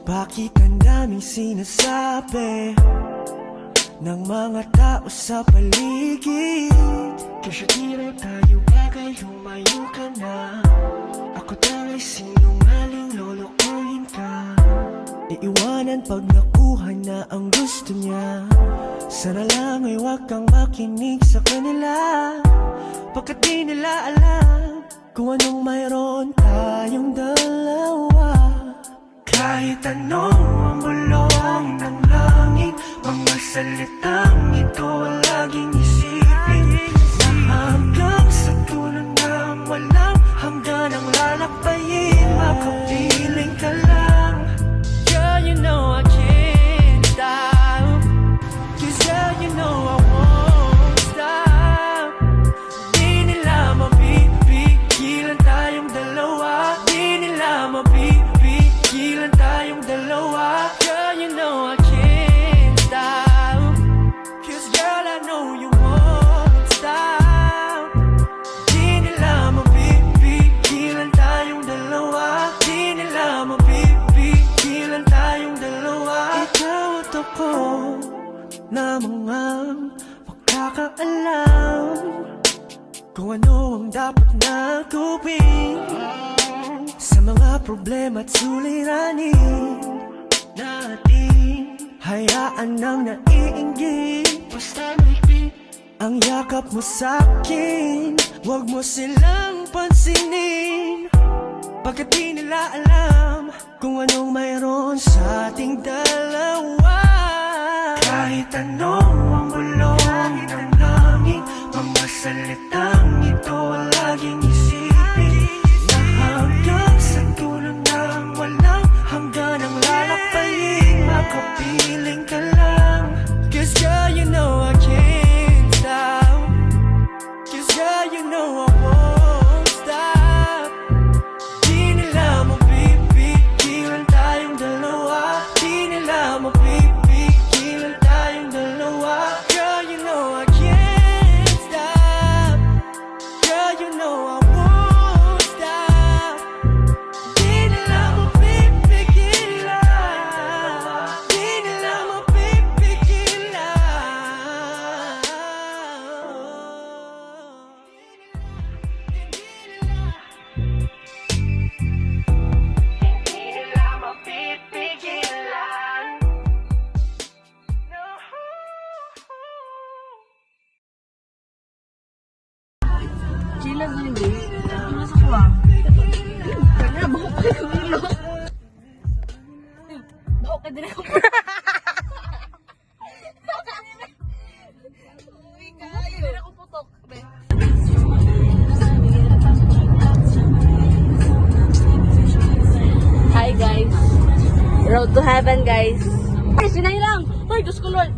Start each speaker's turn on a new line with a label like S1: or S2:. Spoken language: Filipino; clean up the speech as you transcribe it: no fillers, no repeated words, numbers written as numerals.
S1: Bakit ang daming sinasabi ng mga tao sa paligid? Kesyo di rin tayo bagay, lumayo ka na. Ako daw ay sinungaling, lolokohin ka. Iiwanan pag nakuha na ang gusto niya. Sana lang ay huwag kang makinig sa kanila, pagkat di nila alam kung anong mayroon tayong dalawa. Kahit anong ang bulong ng langit, mga salitang ito ang laging isipin, na hanggang sa dulo ng walang hanggan ang lalakbayin, makapiling ka lang. Girl, you know I can't stop, 'cause girl, you know I won't stop. Di nila mapipigilan tayong dalawa, di nila mapipigilan tayong dalawa. Girl, you know I can't stop, 'cause girl, I know you won't stop. Di nila mapipigilan tayong dalawa, di nila mapipigilan tayong dalawa. Ikaw at ako na mga makakaalam kung ano ang dapat na gawin sa mga problema at suliranin natin. Hayaan nang naiinggit, basta maikpi ang yakap mo sa'kin. Huwag mo silang pansinin, pagkat di nila alam kung anong mayroon sa ating dalawa. Kahit anong ang bulong ng langit, mga salitang ito ang laging isipin, na hanggang sa dulo ng walang hanggan ang lalakbayin, makapiling ka lang. 'Cause girl, you know I can't stop, 'cause girl, you know I won't stop. Di nila mapipigilan tayong dalawa, di nila mapipigilan tayong dalawa. Girl, you know I can't stop, girl, you know I won't stop. Di nila mapipigilan, di nila mapipigilan.
S2: Chila ba yun? Ano sa kuwa? Kaya, bahok ka yung ilo. Bahok ka din ako. Uy, kayo. Hindi ako putok. Hi guys. Road to heaven guys. Ay, sinay lang. Ay, Diyos ko Lord.